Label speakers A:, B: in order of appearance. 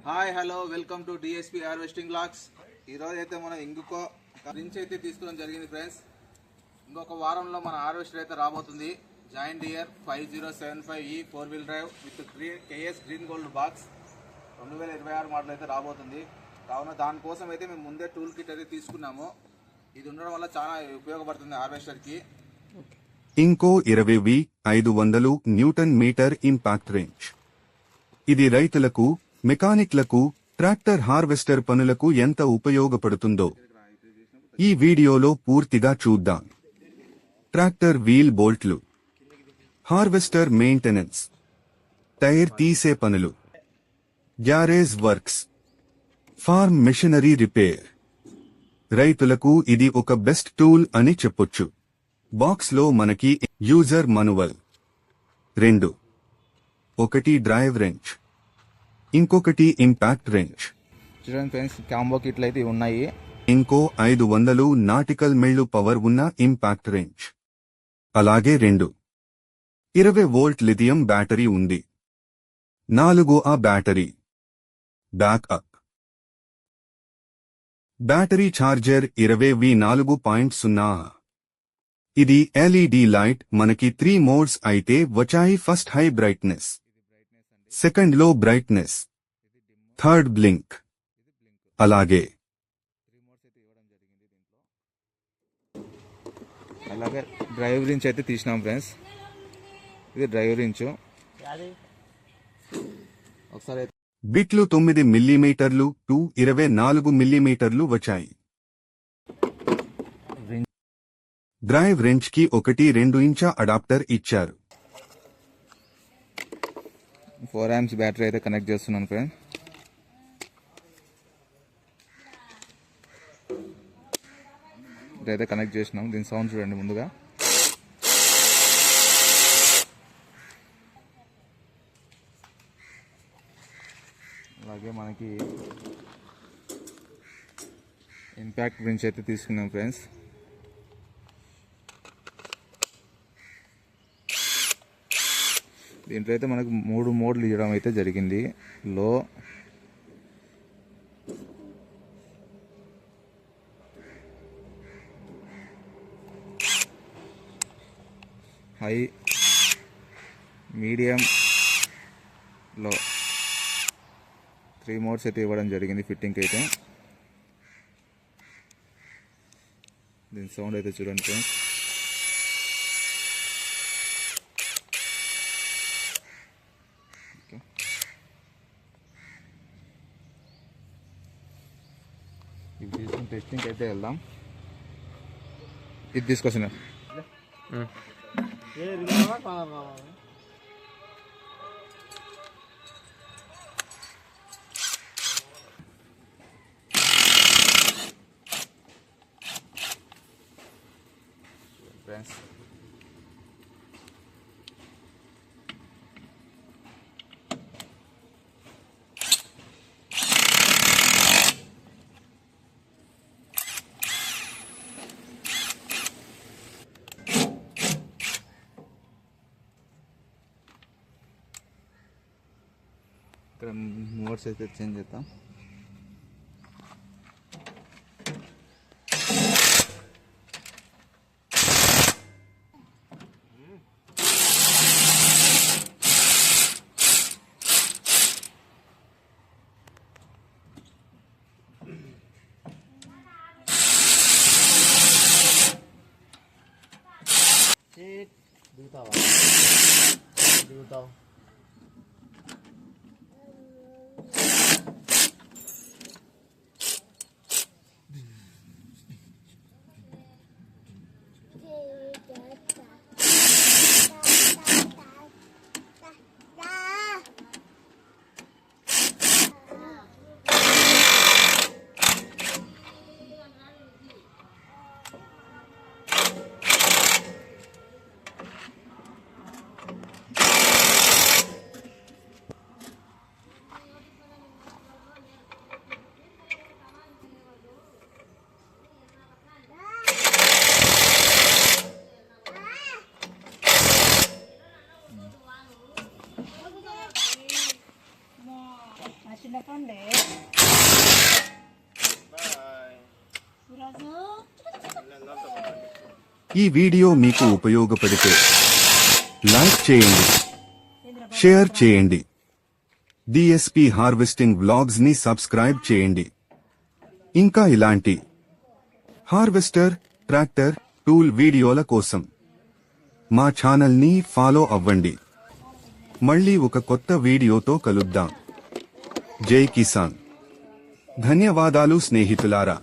A: Hi hello welcome to DSP harvesting blogs. ఈరోజు అయితే మనం ఇంకో రించ్ అయితే తీసుకోవడం జరిగింది ఫ్రెండ్స్. ఇంకొక వారంలో మన హార్వెస్టర్ అయితే రాబోతుంది. Joint dear 5075E 4-wheel drive with KS green gold box 2026 model అయితే రాబోతుంది. కావున దానికోసం అయితే మేము ముందే టూల్ కిట్ అయితే తీసుకున్నాము. ఇది ఉండడం వల్ల చాలా ఉపయోగపడుతుంది హార్వెస్టర్కి.
B: ఇంకో 20V 500 Newton metre impact range. ఇది రైతులకు, మెకానిక్లకు, ట్రాక్టర్ హార్వెస్టర్ పనులకు ఎంత ఉపయోగపడుతుందో ఈ వీడియోలో పూర్తిగా చూద్దాం. ట్రాక్టర్ వీల్ బోల్ట్లు, హార్వెస్టర్ మెయింటెనెన్స్, టైర్ తీసే పనులు, garage works, farm machinery repair. రైతులకు ఇది ఒక బెస్ట్ టూల్ అని చెప్పొచ్చు. బాక్స్ లో మనకి యూజర్ మాన్యువల్ 2, ఒకటి డ్రైవ్ రెంచ్, ఇంకొకటి ఇంపాక్ట్ రెంచ్.
A: చూడండి ఫ్రెండ్స్, కాంబో కిట్లు అయితే ఉన్నాయి.
B: ఇంకో 500 నాటికల్ మైళ్ళు పవర్ ఉన్న ఇంపాక్ట్ రెంచ్, అలాగే 20 వోల్ట్ లిథియం బ్యాటరీ ఉంది. 4 battery backup, battery charger 20V 4.0. ఇది ఎల్ఈడి లైట్. మనకి 3 మోడ్స్ అయితే వచ్చాయి. ఫస్ట్ హై బ్రైట్నెస్, సెకండ్ లో బ్రైట్నెస్, థర్డ్ బ్లింక్. అలాగే
A: డ్రైవ్ రించ్ అయితే తీసినాం ఫ్రెండ్స్. ఇది డ్రైవ్ రించ్. ఒకసారి
B: బిట్లు 9 మిల్లీమీటర్లు టు 24 మిల్లీమీటర్లు వచ్చాయి. డ్రైవ్ రెంచ్ కి 1-2 ఇంచ అడాప్టర్ ఇచ్చారు.
A: 4 amps బ్యాటరీ అయితే కనెక్ట్ చేస్తున్నాను ఫ్రెండ్స్. ఇదైతే కనెక్ట్ చేసినాం. దీని సౌండ్ చూడండి ముందుగా. అలాగే మనకి ఇంపాక్ట్ రించ్ అయితే తీసుకున్నాం ఫ్రెండ్స్. దీంట్లో అయితే మనకు 3 మోడ్లు ఇవ్వడం అయితే జరిగింది. లో, హై, మీడియం, లో 3 మోడ్స్ అయితే ఇవ్వడం జరిగింది ఫిట్టింగ్కి అయితే. దీని సౌండ్ అయితే చూడండి ఫ్రెండ్స్. ఇది తీసుకుని టెస్టింగ్కి అయితే వెళ్దాం. ఇది తీసుకొచ్చిన ఫ్రెండ్స్. ఇక్కడ మోడ్స్ అయితే చేంజ్ చేద్దాం.
C: చిన్నపండే ఈరోజు
B: ఈ వీడియో మీకు ఉపయోగపడితే లైక్ చేయండి, షేర్ చేయండి. డిఎస్పి హార్వెస్టింగ్ వ్లాగ్స్ ని సబ్స్క్రైబ్ చేయండి. ఇంకా ఇలాంటి హార్వెస్టర్, ట్రాక్టర్, టూల్ వీడియోల కోసం మా ఛానల్ ని ఫాలో అవ్వండి. మళ్ళీ ఒక కొత్త వీడియోతో కలుద్దాం. జై కిసాన్. ధన్యవాదాలు స్నేహితులారా.